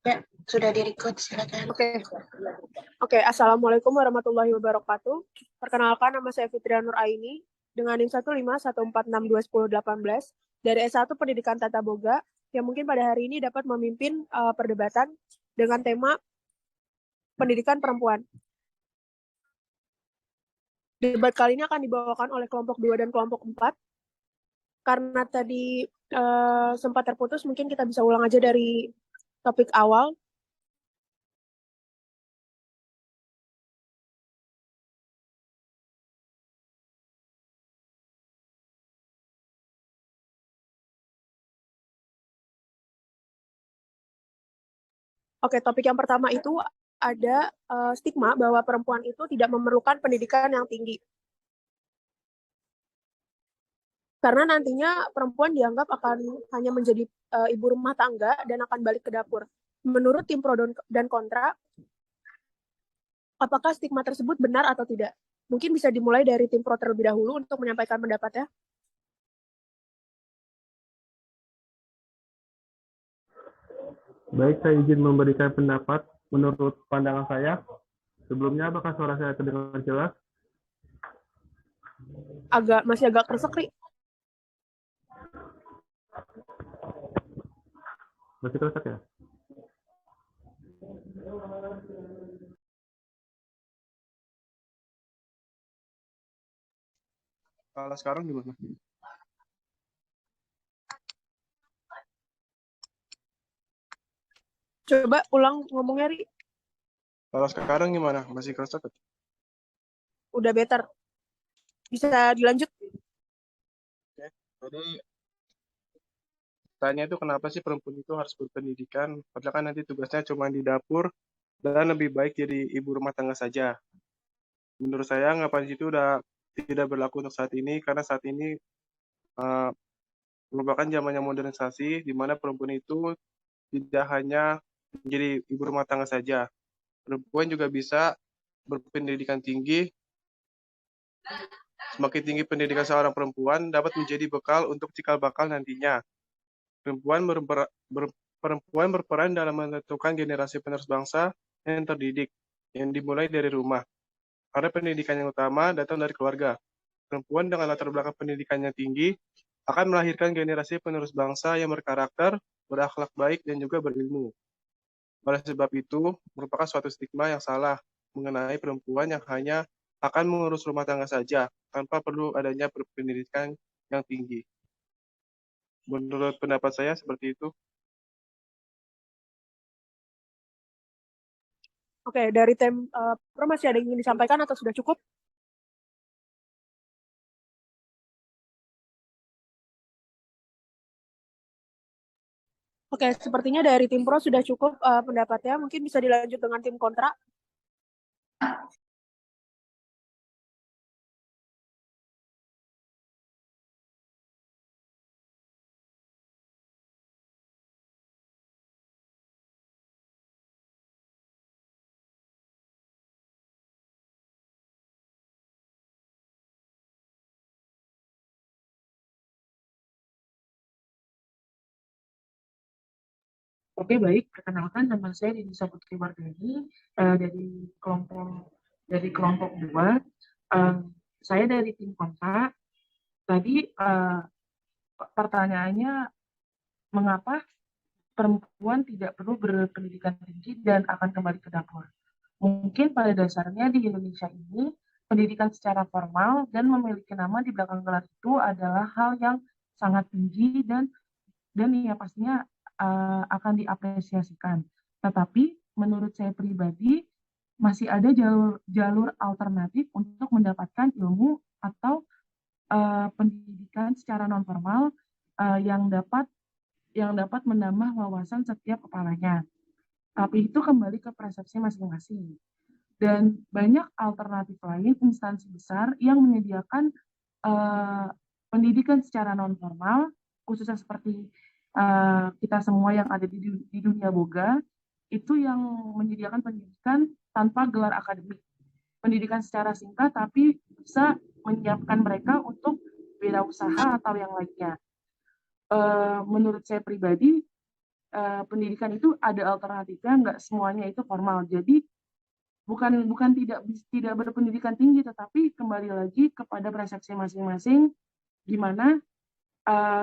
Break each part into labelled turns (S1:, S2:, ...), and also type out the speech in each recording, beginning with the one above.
S1: Ya, sudah di-record, silakan.
S2: Oke, Assalamualaikum warahmatullahi wabarakatuh. Perkenalkan, nama saya Fitria Nur Aini dengan NIM 15146211018 dari S1 Pendidikan Tata Boga yang mungkin pada hari ini dapat memimpin perdebatan dengan tema pendidikan perempuan. Debat kali ini akan dibawakan oleh kelompok 2 dan kelompok 4. Karena tadi sempat terputus, mungkin kita bisa ulang aja dari topik awal. Oke, topik yang pertama itu ada stigma bahwa perempuan itu tidak memerlukan pendidikan yang tinggi. Karena nantinya perempuan dianggap akan hanya menjadi ibu rumah tangga dan akan balik ke dapur. Menurut tim pro dan kontra, apakah stigma tersebut benar atau tidak? Mungkin bisa dimulai dari tim pro terlebih dahulu untuk menyampaikan pendapatnya.
S3: Baik, saya izin memberikan pendapat menurut pandangan saya. Sebelumnya, apakah suara saya terdengar jelas?
S2: Masih agak keresek, Ri.
S3: Masih keresek ya?
S4: Kalau sekarang gimana?
S2: Coba ulang ngomongnya, Ri.
S4: Kalau sekarang gimana? Masih kerasa?
S2: Udah better. Bisa dilanjut?
S4: Oke. Jadi tanya itu kenapa sih perempuan itu harus berpendidikan? Padahal kan nanti tugasnya cuma di dapur dan lebih baik jadi ibu rumah tangga saja. Menurut saya anggapan itu udah tidak berlaku untuk saat ini karena saat ini uh, merupakan zamannya modernisasi di mana perempuan itu tidak hanya menjadi ibu rumah tangga saja. Perempuan juga bisa berpendidikan tinggi. Semakin tinggi pendidikan seorang perempuan dapat menjadi bekal untuk cikal bakal nantinya. Perempuan berperan dalam menentukan generasi penerus bangsa yang terdidik, yang dimulai dari rumah. Karena pendidikan yang utama datang dari keluarga. Perempuan dengan latar belakang pendidikan yang tinggi akan melahirkan generasi penerus bangsa yang berkarakter, berakhlak baik, dan juga berilmu. Oleh sebab itu, merupakan suatu stigma yang salah mengenai perempuan yang hanya akan mengurus rumah tangga saja, tanpa perlu adanya pendidikan yang tinggi. Menurut pendapat saya seperti itu.
S2: Oke, dari tim pro masih ada yang ingin disampaikan atau sudah cukup? Oke, sepertinya dari tim pro sudah cukup pendapatnya. Mungkin bisa dilanjut dengan tim kontra.
S5: Oke, baik. Perkenalkan, nama saya Dinisa Putri Wardani dari kelompok 2. Saya dari tim kontra. Tadi pertanyaannya, mengapa perempuan tidak perlu berpendidikan tinggi dan akan kembali ke dapur? Mungkin pada dasarnya di Indonesia ini, pendidikan secara formal dan memiliki nama di belakang gelar itu adalah hal yang sangat tinggi dan ya pastinya akan diapresiasikan. Tetapi menurut saya pribadi masih ada jalur alternatif untuk mendapatkan ilmu atau pendidikan secara non formal yang dapat menambah wawasan setiap kepalanya. Tapi itu kembali ke persepsi masing-masing. Dan banyak alternatif lain, instansi besar yang menyediakan pendidikan secara non formal, khususnya seperti kita semua yang ada di dunia boga, itu yang menyediakan pendidikan tanpa gelar akademik. Pendidikan secara singkat tapi bisa menyiapkan mereka untuk wirausaha atau yang lainnya. Menurut saya pribadi, pendidikan itu ada alternatifnya, nggak semuanya itu formal. Jadi bukan tidak berpendidikan tinggi, tetapi kembali lagi kepada persepsi masing-masing, di mana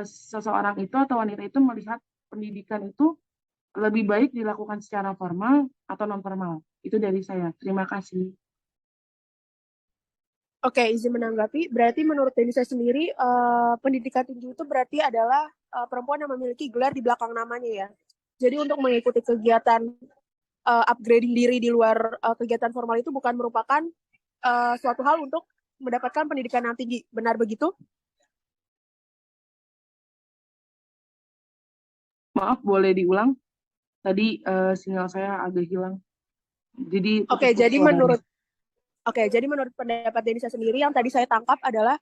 S5: seseorang itu atau wanita itu melihat pendidikan itu lebih baik dilakukan secara formal atau non formal. Itu dari saya. Terima kasih.
S2: Oke, izin menanggapi. Berarti menurut Denisa sendiri, pendidikan tinggi itu berarti adalah perempuan yang memiliki gelar di belakang namanya ya. Jadi untuk mengikuti kegiatan upgrading diri di luar kegiatan formal itu bukan merupakan suatu hal untuk mendapatkan pendidikan yang tinggi. Benar begitu?
S5: Maaf, boleh diulang? Tadi sinyal saya agak hilang. Jadi
S2: Oke,
S5: putus-putus suaranya.
S2: jadi menurut pendapat Denisa sendiri yang tadi saya tangkap adalah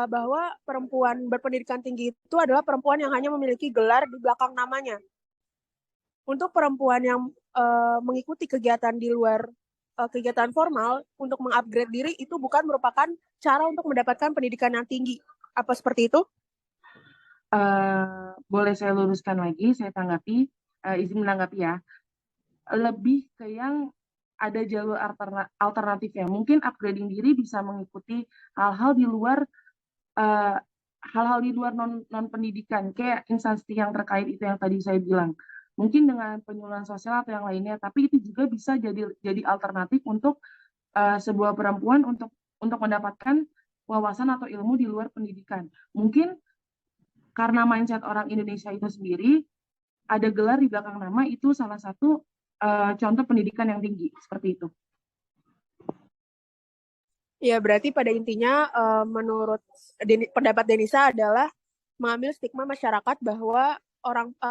S2: bahwa perempuan berpendidikan tinggi itu adalah perempuan yang hanya memiliki gelar di belakang namanya. Untuk perempuan yang mengikuti kegiatan di luar kegiatan formal untuk mengupgrade diri itu bukan merupakan cara untuk mendapatkan pendidikan yang tinggi. Apa seperti itu?
S5: Boleh saya luruskan lagi, saya tanggapi, izin menanggapi ya. Lebih ke yang ada jalur alternatif ya. Mungkin upgrading diri bisa mengikuti hal-hal di luar non pendidikan, kayak instansi yang terkait itu yang tadi saya bilang. Mungkin dengan penyuluhan sosial atau yang lainnya, tapi itu juga bisa jadi alternatif untuk sebuah perempuan untuk mendapatkan wawasan atau ilmu di luar pendidikan. Mungkin karena mindset orang Indonesia itu sendiri, ada gelar di belakang nama itu salah satu contoh pendidikan yang tinggi, seperti itu.
S2: Ya, berarti pada intinya menurut pendapat Denisa adalah mengambil stigma masyarakat bahwa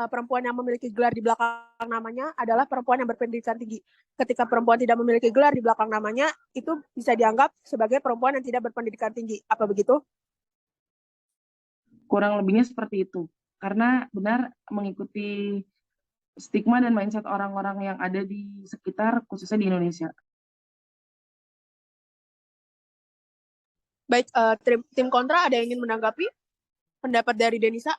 S2: perempuan yang memiliki gelar di belakang namanya adalah perempuan yang berpendidikan tinggi. Ketika perempuan tidak memiliki gelar di belakang namanya, itu bisa dianggap sebagai perempuan yang tidak berpendidikan tinggi. Apa begitu?
S5: Kurang lebihnya seperti itu. Karena benar mengikuti stigma dan mindset orang-orang yang ada di sekitar, khususnya di Indonesia.
S2: Baik, tim kontra ada yang ingin menanggapi pendapat dari Denisa?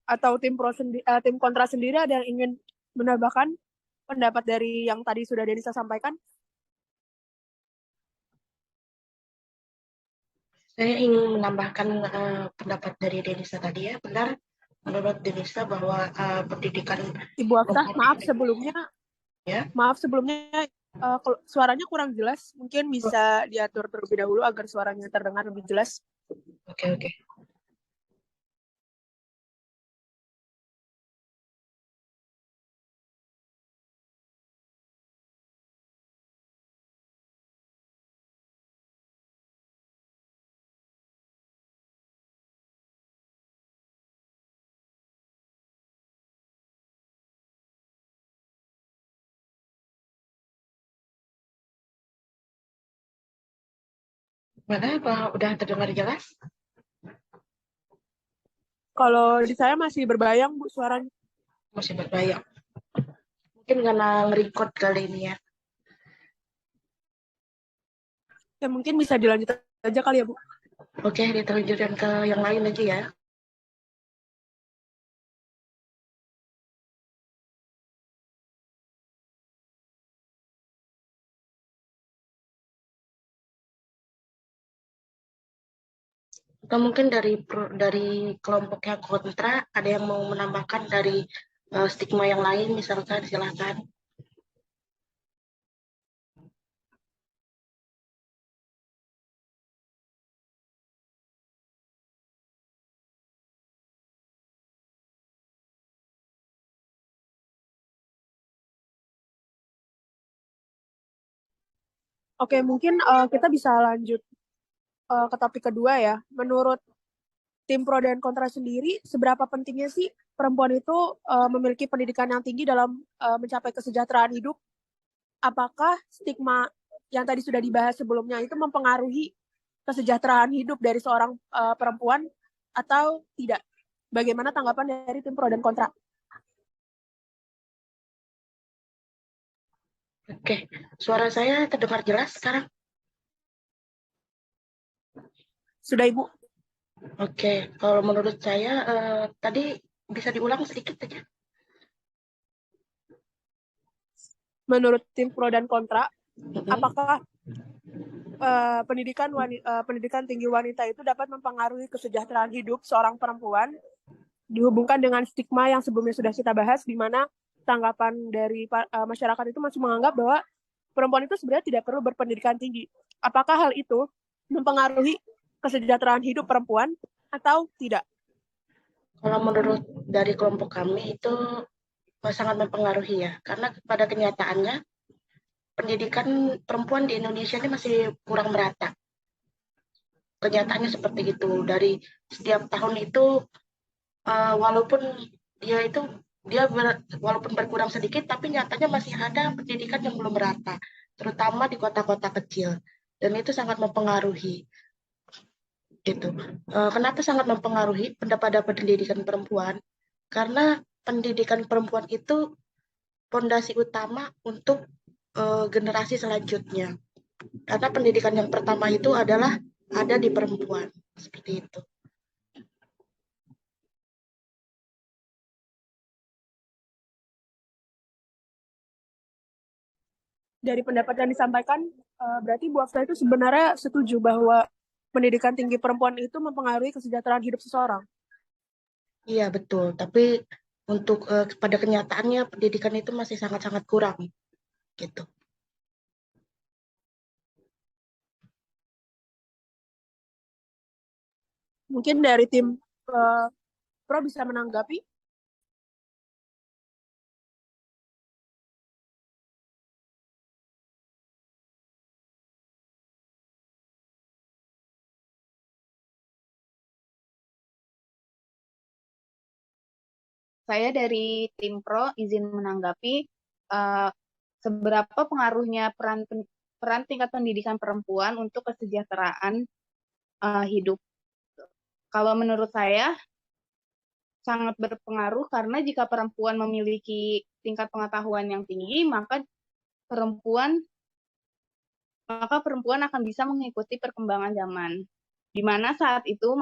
S2: Atau tim kontra sendiri ada yang ingin menambahkan pendapat dari yang tadi sudah Denisa sampaikan?
S1: Saya ingin menambahkan pendapat dari Denisa tadi ya. Benar menurut Denisa bahwa pendidikan
S2: Ibu Afsah, maaf sebelumnya suaranya kurang jelas. Mungkin bisa diatur terlebih dahulu agar suaranya terdengar lebih jelas.
S1: Oke. Mana udah terdengar jelas?
S2: Kalau di saya masih berbayang, Bu, suaranya.
S1: Masih berbayang. Mungkin karena nge-record kali ini ya.
S2: Ya mungkin bisa dilanjut aja kali ya, Bu.
S1: Oke, kita lanjutkan ke yang lain lagi ya. Atau mungkin dari kelompok yang kontra ada yang mau menambahkan dari stigma yang lain, misalkan silakan.
S2: Oke, mungkin kita bisa lanjut ke topik kedua ya. Menurut tim pro dan kontra sendiri, seberapa pentingnya sih perempuan itu memiliki pendidikan yang tinggi dalam mencapai kesejahteraan hidup? Apakah stigma yang tadi sudah dibahas sebelumnya itu mempengaruhi kesejahteraan hidup dari seorang perempuan atau tidak? Bagaimana tanggapan dari tim pro dan kontra?
S1: Oke, suara saya terdengar jelas sekarang?
S2: Sudah, Ibu?
S1: Oke, kalau menurut saya tadi bisa diulang sedikit saja.
S2: Menurut tim pro dan kontra,
S1: Mm-mm.
S2: apakah pendidikan tinggi wanita itu dapat mempengaruhi kesejahteraan hidup seorang perempuan dihubungkan dengan stigma yang sebelumnya sudah kita bahas, di mana tanggapan dari masyarakat itu masih menganggap bahwa perempuan itu sebenarnya tidak perlu berpendidikan tinggi. Apakah hal itu mempengaruhi kesejahteraan hidup perempuan atau tidak?
S1: Kalau menurut dari kelompok kami itu sangat mempengaruhi ya, karena pada kenyataannya pendidikan perempuan di Indonesia ini masih kurang merata. Kenyataannya seperti itu. Dari setiap tahun itu, walaupun walaupun berkurang sedikit, tapi nyatanya masih ada pendidikan yang belum merata, terutama di kota-kota kecil. Dan itu sangat mempengaruhi. Gitu. Kenapa sangat mempengaruhi pada pendidikan perempuan? Karena pendidikan perempuan itu fondasi utama untuk generasi selanjutnya. Karena pendidikan yang pertama itu adalah ada di perempuan. Seperti itu.
S2: Dari pendapat yang disampaikan, berarti Bu Afsa itu sebenarnya setuju bahwa pendidikan tinggi perempuan itu mempengaruhi kesejahteraan hidup seseorang.
S1: Iya, betul. Tapi untuk pada kenyataannya pendidikan itu masih sangat-sangat kurang. Gitu.
S2: Mungkin dari tim pro bisa menanggapi.
S6: Saya dari tim Pro izin menanggapi seberapa pengaruhnya peran tingkat pendidikan perempuan untuk kesejahteraan hidup. Kalau menurut saya sangat berpengaruh karena jika perempuan memiliki tingkat pengetahuan yang tinggi, maka perempuan akan bisa mengikuti perkembangan zaman. Di mana saat itu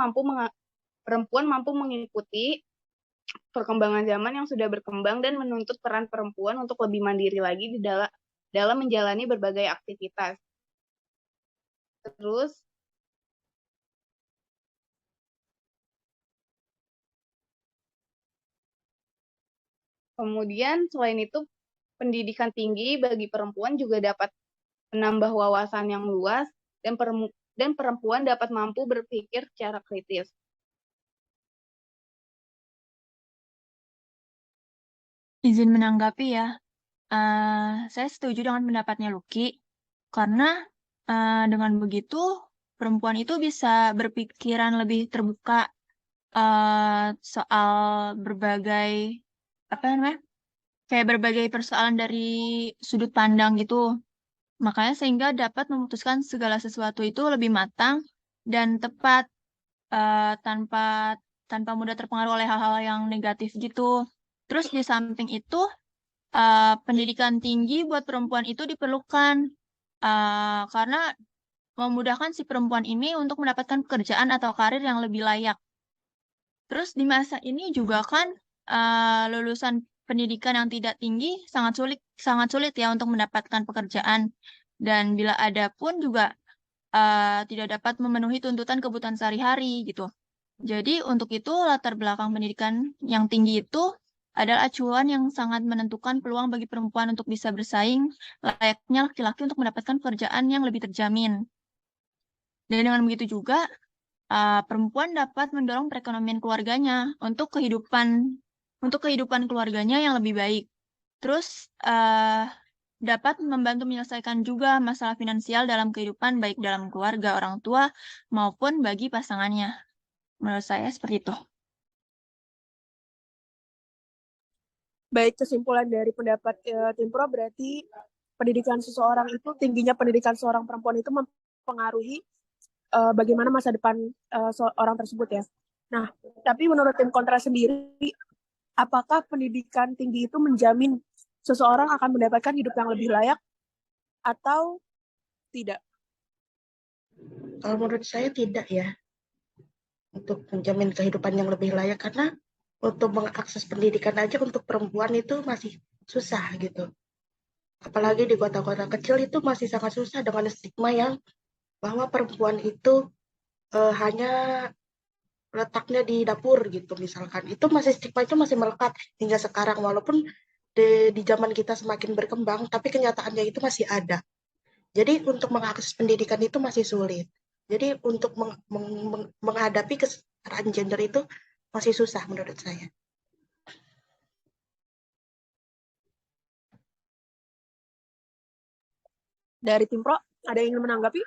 S6: perempuan mampu mengikuti perkembangan zaman yang sudah berkembang dan menuntut peran perempuan untuk lebih mandiri lagi di dalam menjalani berbagai aktivitas. Terus kemudian selain itu pendidikan tinggi bagi perempuan juga dapat menambah wawasan yang luas dan perempuan dapat mampu berpikir secara kritis.
S7: Izin menanggapi ya. Saya setuju dengan pendapatnya Lucky, karena dengan begitu perempuan itu bisa berpikiran lebih terbuka soal berbagai kayak berbagai persoalan dari sudut pandang gitu. Makanya sehingga dapat memutuskan segala sesuatu itu lebih matang dan tepat tanpa mudah terpengaruh oleh hal-hal yang negatif gitu. Terus di samping itu pendidikan tinggi buat perempuan itu diperlukan karena memudahkan si perempuan ini untuk mendapatkan pekerjaan atau karir yang lebih layak. Terus di masa ini juga kan lulusan pendidikan yang tidak tinggi sangat sulit ya untuk mendapatkan pekerjaan, dan bila ada pun juga tidak dapat memenuhi tuntutan kebutuhan sehari-hari gitu. Jadi untuk itu latar belakang pendidikan yang tinggi itu adalah acuan yang sangat menentukan peluang bagi perempuan untuk bisa bersaing layaknya laki-laki untuk mendapatkan pekerjaan yang lebih terjamin. Dan dengan begitu juga perempuan dapat mendorong perekonomian keluarganya untuk kehidupan keluarganya yang lebih baik. Terus dapat membantu menyelesaikan juga masalah finansial dalam kehidupan baik dalam keluarga orang tua maupun bagi pasangannya. Menurut saya seperti itu.
S2: Baik, kesimpulan dari pendapat tim pro berarti tingginya pendidikan seorang perempuan itu mempengaruhi bagaimana masa depan orang tersebut ya. Nah, tapi menurut tim kontra sendiri, apakah pendidikan tinggi itu menjamin seseorang akan mendapatkan hidup yang lebih layak atau tidak?
S1: Kalau menurut saya tidak ya, untuk menjamin kehidupan yang lebih layak, karena untuk mengakses pendidikan aja untuk perempuan itu masih susah gitu. Apalagi di kota-kota kecil itu masih sangat susah dengan stigma yang bahwa perempuan itu hanya letaknya di dapur gitu misalkan. Itu masih stigma itu masih melekat hingga sekarang, walaupun di zaman kita semakin berkembang, tapi kenyataannya itu masih ada. Jadi untuk mengakses pendidikan itu masih sulit. Jadi untuk menghadapi kesetaraan gender itu masih susah menurut saya.
S2: Dari tim Pro, ada yang ingin menanggapi?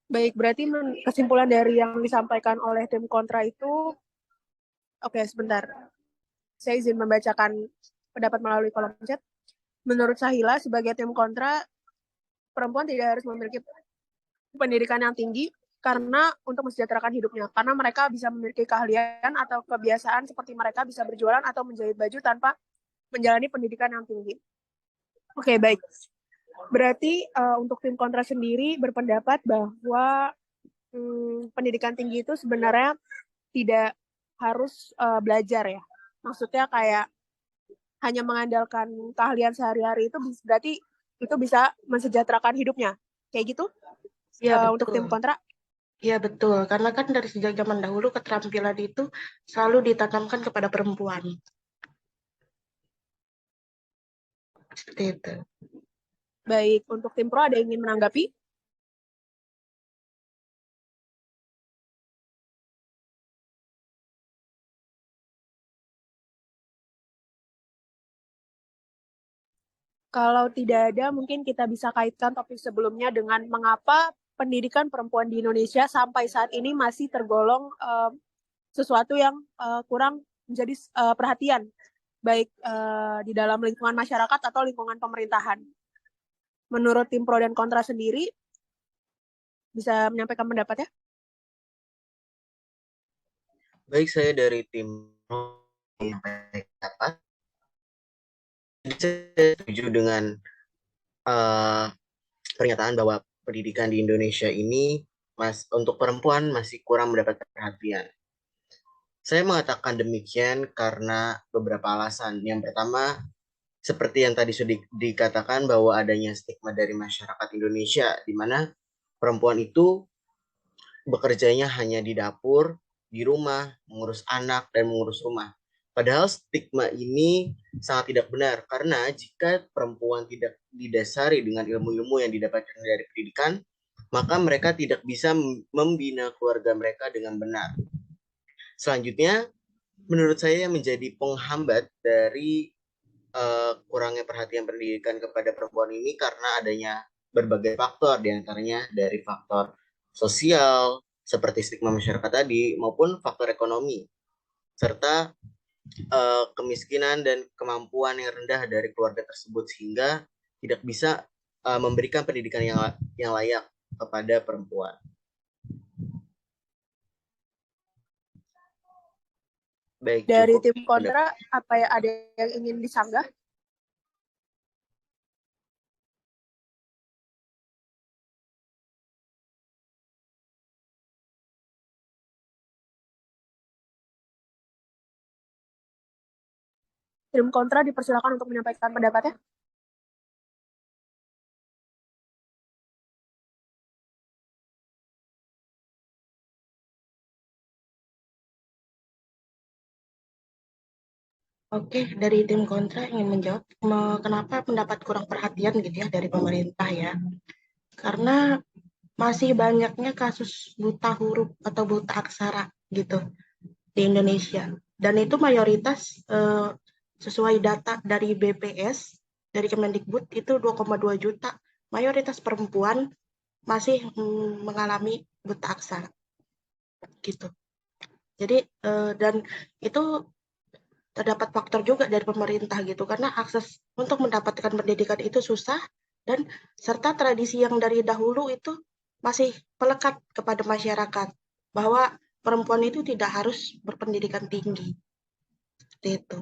S2: Baik, berarti kesimpulan dari yang disampaikan oleh tim kontra itu, oke, sebentar. Saya izin membacakan pendapat melalui kolom chat. Menurut Sahila, sebagai tim kontra, perempuan tidak harus memiliki pendidikan yang tinggi karena untuk mensejahterakan hidupnya. Karena mereka bisa memiliki keahlian atau kebiasaan seperti mereka bisa berjualan atau menjahit baju tanpa menjalani pendidikan yang tinggi. Oke, baik. Berarti untuk tim kontra sendiri berpendapat bahwa pendidikan tinggi itu sebenarnya tidak harus belajar ya. Maksudnya kayak hanya mengandalkan keahlian sehari-hari itu berarti itu bisa mensejahterakan hidupnya. Kayak gitu?
S1: Iya,
S2: Untuk tim
S1: betul.
S2: kontra?
S1: Iya, betul. Karena kan dari sejak zaman dahulu keterampilan itu selalu ditanamkan kepada perempuan. Seperti itu.
S2: Baik, untuk tim pro ada yang ingin menanggapi? Kalau tidak ada, mungkin kita bisa kaitkan topik sebelumnya dengan mengapa pendidikan perempuan di Indonesia sampai saat ini masih tergolong sesuatu yang kurang menjadi perhatian, baik di dalam lingkungan masyarakat atau lingkungan pemerintahan. Menurut tim pro dan kontra sendiri, bisa menyampaikan pendapatnya?
S8: Baik, saya dari tim menyampaikan. Saya setuju dengan pernyataan bahwa pendidikan di Indonesia ini untuk perempuan masih kurang mendapat perhatian. Saya mengatakan demikian karena beberapa alasan. Yang pertama, seperti yang tadi sudah dikatakan bahwa adanya stigma dari masyarakat Indonesia, di mana perempuan itu bekerjanya hanya di dapur, di rumah, mengurus anak, dan mengurus rumah. Padahal stigma ini sangat tidak benar, karena jika perempuan tidak didasari dengan ilmu-ilmu yang didapatkan dari pendidikan, maka mereka tidak bisa membina keluarga mereka dengan benar. Selanjutnya, menurut saya yang menjadi penghambat dari kurangnya perhatian pendidikan kepada perempuan ini karena adanya berbagai faktor, diantaranya dari faktor sosial, seperti stigma masyarakat tadi, maupun faktor ekonomi, serta kemiskinan dan kemampuan yang rendah dari keluarga tersebut, sehingga tidak bisa memberikan pendidikan yang layak kepada perempuan. Baik,
S2: dari
S8: cukup.
S2: tim kontra, apa ya, ada yang ingin disanggah? Tim kontra dipersilakan untuk menyampaikan pendapatnya.
S1: Oke, dari tim kontra ingin menjawab kenapa mendapat kurang perhatian gitu ya dari pemerintah ya. Karena masih banyaknya kasus buta huruf atau buta aksara gitu di Indonesia. Dan itu mayoritas sesuai data dari BPS, dari Kemendikbud itu 2,2 juta, mayoritas perempuan masih mengalami buta aksara gitu. Jadi dan itu terdapat faktor juga dari pemerintah gitu, karena akses untuk mendapatkan pendidikan itu susah, dan serta tradisi yang dari dahulu itu masih melekat kepada masyarakat bahwa perempuan itu tidak harus berpendidikan tinggi seperti itu.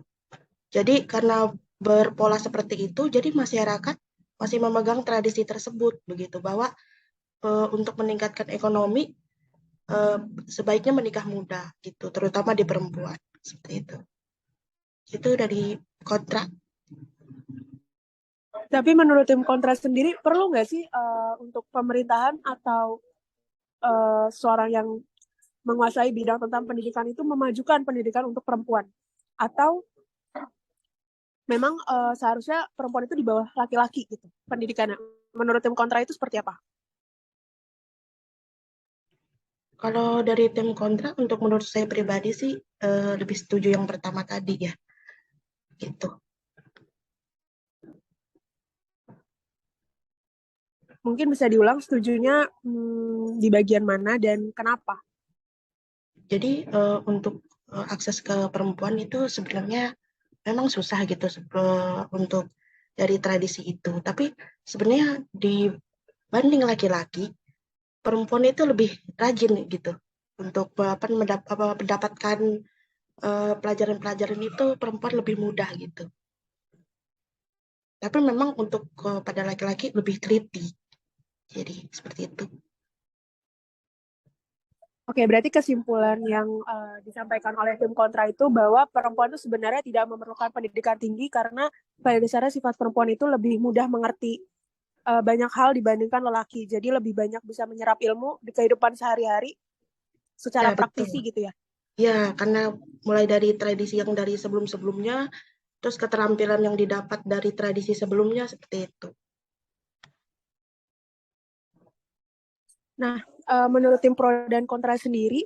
S1: Jadi karena berpola seperti itu, jadi masyarakat masih memegang tradisi tersebut begitu, bahwa untuk meningkatkan ekonomi sebaiknya menikah muda gitu, terutama di perempuan seperti itu. Itu dari kontrak.
S2: Tapi menurut tim kontra sendiri, perlu nggak sih untuk pemerintahan atau seorang yang menguasai bidang tentang pendidikan itu memajukan pendidikan untuk perempuan? Atau memang seharusnya perempuan itu di bawah laki-laki gitu pendidikannya? Menurut tim kontra itu seperti apa?
S1: Kalau dari tim kontra, untuk menurut saya pribadi sih lebih setuju yang pertama tadi ya, gitu.
S2: Mungkin bisa diulang setujunya di bagian mana dan kenapa?
S1: Jadi untuk akses ke perempuan itu sebenarnya memang susah gitu untuk dari tradisi itu. Tapi sebenarnya dibanding laki-laki, perempuan itu lebih rajin gitu untuk mendapatkan pelajaran-pelajaran itu, perempuan lebih mudah gitu. Tapi memang untuk pada laki-laki lebih teliti. Jadi seperti itu.
S2: Oke, berarti kesimpulan yang disampaikan oleh tim kontra itu bahwa perempuan itu sebenarnya tidak memerlukan pendidikan tinggi karena pada dasarnya sifat perempuan itu lebih mudah mengerti banyak hal dibandingkan lelaki. Jadi lebih banyak bisa menyerap ilmu di kehidupan sehari-hari secara
S1: Ya,
S2: praktisi
S1: betul.
S2: gitu ya.
S1: Ya, karena mulai dari tradisi yang dari sebelum-sebelumnya, terus keterampilan yang didapat dari tradisi sebelumnya seperti itu.
S2: Nah, menurut tim pro dan kontra sendiri,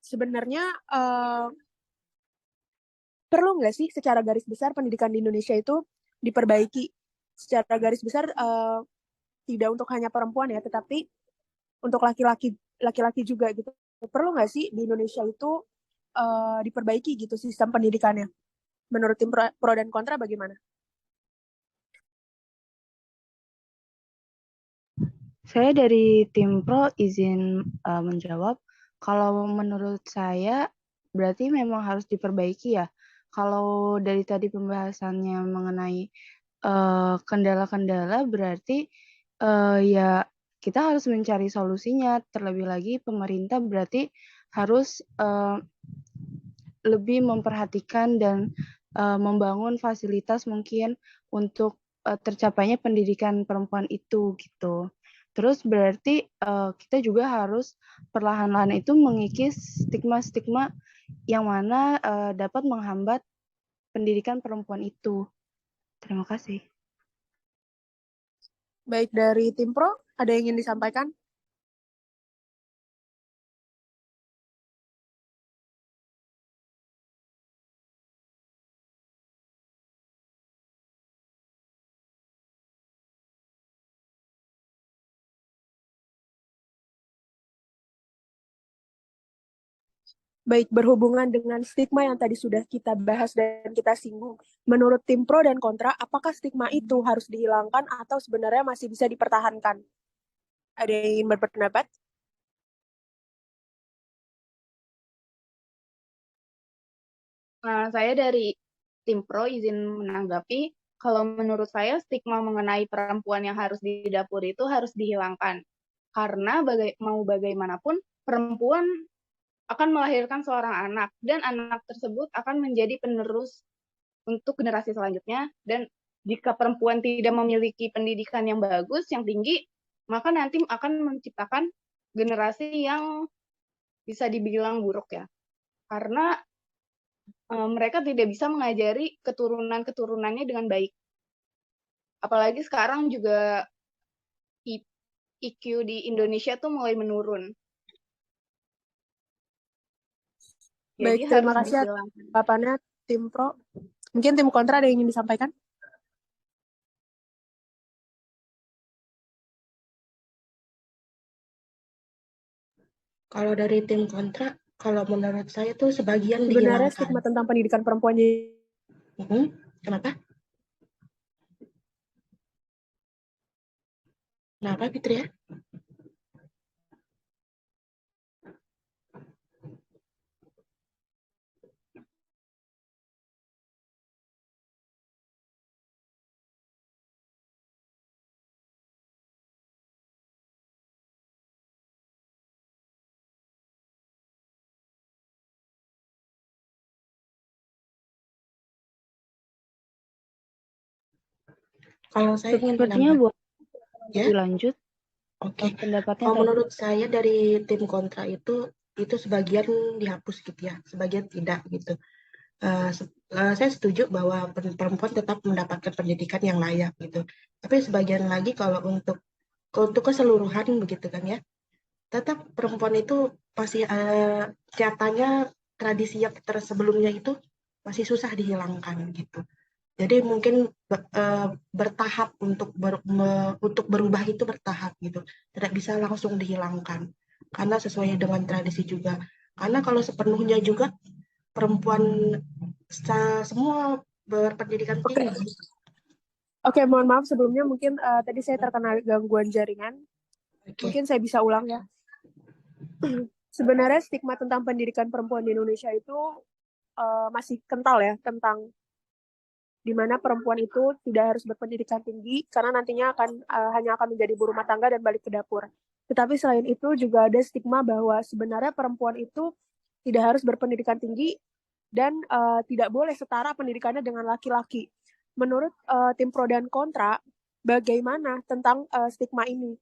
S2: sebenarnya perlu nggak sih secara garis besar pendidikan di Indonesia itu diperbaiki? Secara garis besar tidak untuk hanya perempuan ya, tetapi untuk laki-laki juga gitu. Perlu nggak sih di Indonesia itu diperbaiki gitu sistem pendidikannya? Menurut tim pro dan kontra bagaimana?
S9: Saya dari tim pro izin menjawab. Kalau menurut saya berarti memang harus diperbaiki ya. Kalau dari tadi pembahasannya mengenai kendala-kendala berarti ya kita harus mencari solusinya. Terlebih lagi pemerintah berarti harus lebih memperhatikan dan membangun fasilitas mungkin untuk tercapainya pendidikan perempuan itu gitu. Terus berarti kita juga harus perlahan-lahan itu mengikis stigma-stigma yang mana dapat menghambat pendidikan perempuan itu. Terima kasih.
S2: Baik dari tim pro, ada yang ingin disampaikan? Baik, berhubungan dengan stigma yang tadi sudah kita bahas dan kita singgung, menurut tim pro dan kontra, apakah stigma itu harus dihilangkan atau sebenarnya masih bisa dipertahankan? Ada yang ingin berpendapat?
S6: Nah, saya dari tim pro izin menanggapi, kalau menurut saya stigma mengenai perempuan yang harus di dapur itu harus dihilangkan. Karena mau bagaimanapun, perempuan akan melahirkan seorang anak, dan anak tersebut akan menjadi penerus untuk generasi selanjutnya, dan jika perempuan tidak memiliki pendidikan yang bagus, yang tinggi, maka nanti akan menciptakan generasi yang bisa dibilang buruk ya. Karena mereka tidak bisa mengajari keturunan-keturunannya dengan baik. Apalagi sekarang juga IQ di Indonesia tuh mulai menurun.
S2: Baik,
S6: Jadi
S2: terima
S6: harus
S2: kasih
S6: dihilangkan.
S2: jawabannya tim pro. Mungkin tim kontra ada yang ingin disampaikan?
S1: Kalau dari tim kontra, kalau menurut saya tuh sebagian
S2: Sebenarnya
S1: dihilangkan.
S2: stigma tentang pendidikan perempuan
S1: Kenapa? Kenapa Fitri ya? Kalau saya ingin
S9: Sepertinya
S1: menambah,
S9: boleh
S1: ya,
S9: dilanjut
S1: oke.
S9: pendapatnya
S1: Kalau
S9: tadi.
S1: menurut saya dari tim kontra itu sebagian dihapus gitu ya, sebagian tidak gitu. Saya setuju bahwa perempuan tetap mendapatkan pendidikan yang layak gitu. Tapi sebagian lagi kalau untuk keseluruhan begitu kan ya, tetap perempuan itu pasti nyatanya tradisi yang sebelumnya itu masih susah dihilangkan gitu. Jadi mungkin bertahap untuk berubah itu bertahap gitu. Tidak bisa langsung dihilangkan karena sesuai dengan tradisi juga. Karena kalau sepenuhnya juga perempuan semua berpendidikan
S2: Oke.
S1: tinggi.
S2: Oke, mohon maaf sebelumnya mungkin tadi saya terkena gangguan jaringan. Mungkin saya bisa ulang ya. Sebenarnya stigma tentang pendidikan perempuan di Indonesia itu masih kental ya, tentang di mana perempuan itu tidak harus berpendidikan tinggi karena nantinya hanya akan menjadi ibu rumah tangga dan balik ke dapur. Tetapi selain itu juga ada stigma bahwa sebenarnya perempuan itu tidak harus berpendidikan tinggi dan tidak boleh setara pendidikannya dengan laki-laki. Menurut tim pro dan kontra, bagaimana tentang stigma ini?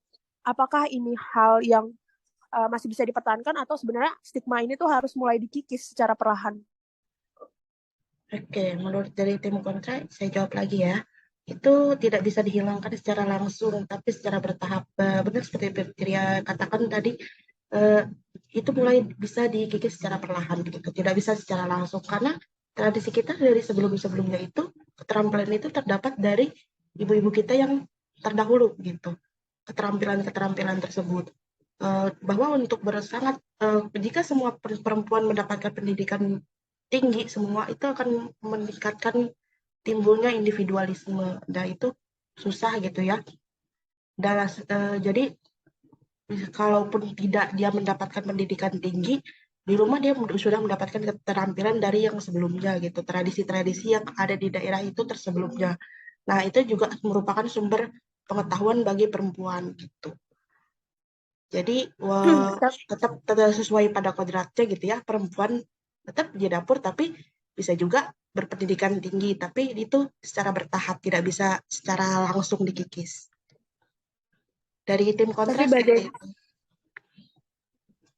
S2: Apakah ini hal yang masih bisa dipertahankan atau sebenarnya stigma ini tuh harus mulai dikikis secara perlahan?
S1: Oke, menurut dari tim kontra, saya jawab lagi ya. Itu tidak bisa dihilangkan secara langsung, tapi secara bertahap. Benar seperti Fitriya katakan tadi, itu mulai bisa dikikis secara perlahan gitu. Tidak bisa secara langsung karena tradisi kita dari sebelum-sebelumnya itu keterampilan itu terdapat dari ibu-ibu kita yang terdahulu gitu. Keterampilan-keterampilan tersebut. Bahwa untuk jika semua perempuan mendapatkan pendidikan tinggi semua itu akan meningkatkan timbulnya individualisme. Dan itu susah gitu ya. Jadi kalaupun tidak dia mendapatkan pendidikan tinggi, di rumah dia sudah mendapatkan keterampilan dari yang sebelumnya gitu, tradisi-tradisi yang ada di daerah itu tersebelumnya. Nah, itu juga merupakan sumber pengetahuan bagi perempuan gitu. Jadi tetap sesuai pada kodratnya gitu ya, perempuan tetap di dapur tapi bisa juga berpendidikan tinggi, tapi itu secara bertahap, tidak bisa secara langsung dikikis. Dari tim kontra seperti itu.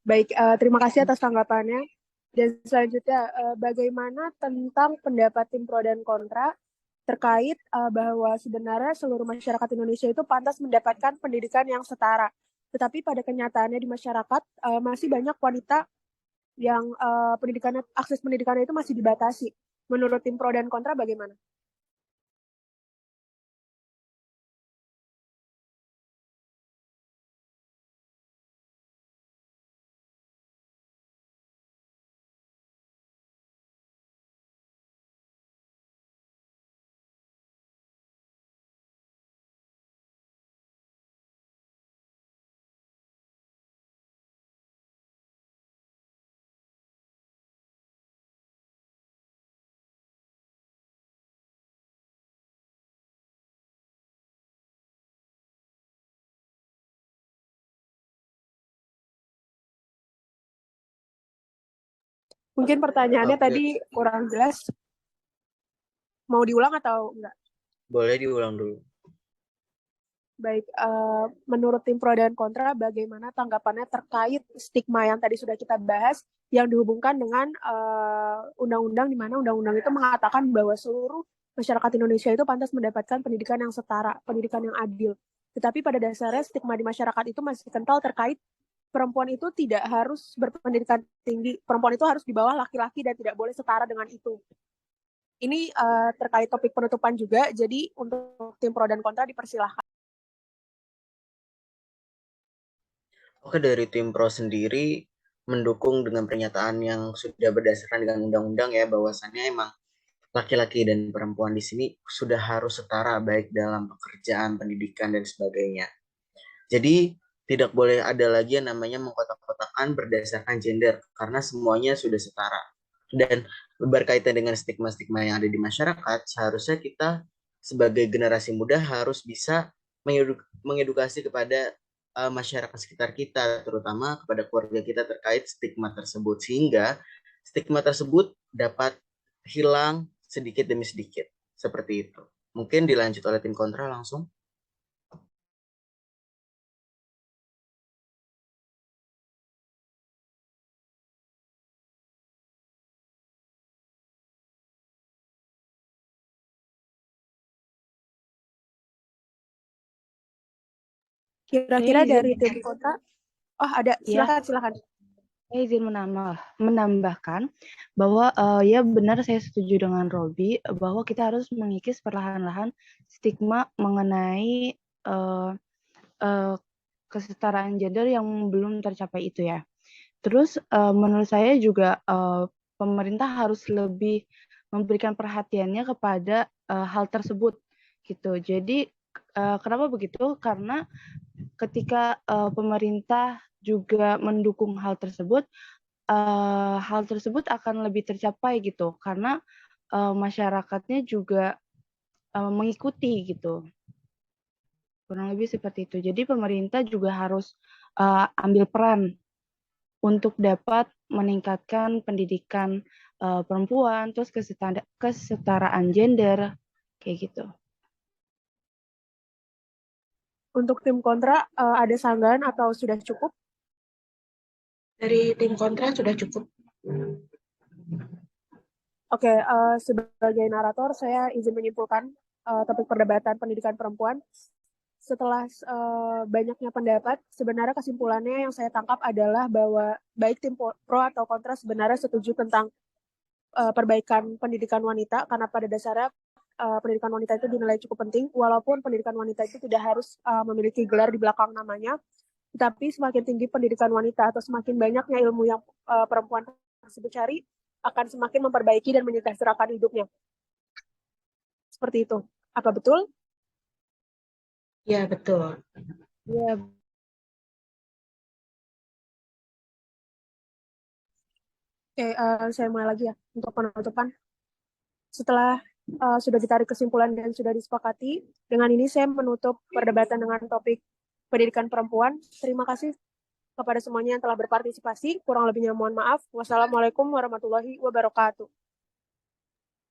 S2: Baik, terima kasih atas tanggapannya. Dan selanjutnya, bagaimana tentang pendapat tim pro dan kontra terkait bahwa sebenarnya seluruh masyarakat Indonesia itu pantas mendapatkan pendidikan yang setara. Tetapi pada kenyataannya di masyarakat masih banyak wanita yang akses pendidikannya itu masih dibatasi. Menurut tim pro dan kontra bagaimana? Mungkin pertanyaannya tadi kurang jelas. Mau diulang atau enggak?
S8: Boleh diulang dulu.
S2: Baik, menurut tim pro dan kontra, bagaimana tanggapannya terkait stigma yang tadi sudah kita bahas, yang dihubungkan dengan undang-undang di mana undang-undang itu mengatakan bahwa seluruh masyarakat Indonesia itu pantas mendapatkan pendidikan yang setara, pendidikan yang adil. Tetapi pada dasarnya stigma di masyarakat itu masih kental terkait perempuan itu tidak harus berpendidikan tinggi, perempuan itu harus di bawah laki-laki dan tidak boleh setara dengan itu. Ini terkait topik penutupan juga, jadi untuk tim pro dan kontra dipersilahkan.
S8: Oke, dari tim pro sendiri, mendukung dengan pernyataan yang sudah berdasarkan dengan undang-undang ya, bahwasannya emang laki-laki dan perempuan di sini sudah harus setara baik dalam pekerjaan, pendidikan, dan sebagainya. Jadi tidak boleh ada lagi yang namanya mengkotak-kotakan berdasarkan gender karena semuanya sudah setara. Dan berkaitan dengan stigma-stigma yang ada di masyarakat, seharusnya kita sebagai generasi muda harus bisa mengedukasi kepada masyarakat sekitar kita, terutama kepada keluarga kita terkait stigma tersebut, sehingga stigma tersebut dapat hilang sedikit demi sedikit. Seperti itu. Mungkin dilanjut oleh tim kontra langsung.
S2: Kira-kira
S9: Saya izin,
S2: dari tim kontra, oh ada,
S9: ya,
S2: silakan.
S9: saya izin menambahkan bahwa ya benar saya setuju dengan Robi bahwa kita harus mengikis perlahan-lahan stigma mengenai kesetaraan gender yang belum tercapai itu ya. Terus menurut saya juga pemerintah harus lebih memberikan perhatiannya kepada hal tersebut gitu. Jadi kenapa begitu? Karena ketika pemerintah juga mendukung hal tersebut akan lebih tercapai gitu. Karena masyarakatnya juga mengikuti gitu. Kurang lebih seperti itu. Jadi pemerintah juga harus ambil peran untuk dapat meningkatkan pendidikan perempuan, terus kesetaraan gender, kayak gitu.
S2: Untuk tim kontra, ada sanggahan atau sudah cukup?
S1: Dari tim kontra sudah cukup.
S2: Oke, sebagai narator, saya izin menyimpulkan topik perdebatan pendidikan perempuan. Setelah banyaknya pendapat, sebenarnya kesimpulannya yang saya tangkap adalah bahwa baik tim pro atau kontra sebenarnya setuju tentang perbaikan pendidikan wanita, karena pada dasarnya pendidikan wanita itu dinilai cukup penting, walaupun pendidikan wanita itu tidak harus memiliki gelar di belakang namanya, tetapi semakin tinggi pendidikan wanita atau semakin banyaknya ilmu yang perempuan tersebut cari, akan semakin memperbaiki dan menyejahterakan hidupnya. Seperti itu. Apa betul?
S1: Ya, betul.
S9: Ya,
S2: Oke, saya mulai lagi ya untuk penutupan. Setelah sudah ditarik kesimpulan dan sudah disepakati, dengan ini saya menutup perdebatan dengan topik pendidikan perempuan. Terima kasih kepada semuanya yang telah berpartisipasi. Kurang lebihnya mohon maaf. Wassalamualaikum warahmatullahi wabarakatuh.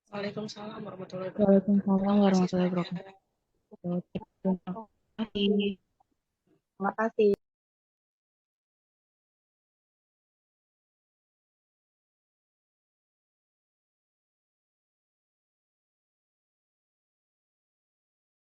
S1: Waalaikumsalam warahmatullahi wabarakatuh.
S9: Waalaikumsalam
S1: Terima kasih
S9: warahmatullahi
S1: semuanya.
S9: wabarakatuh. Terima kasih.
S6: Terima kasih.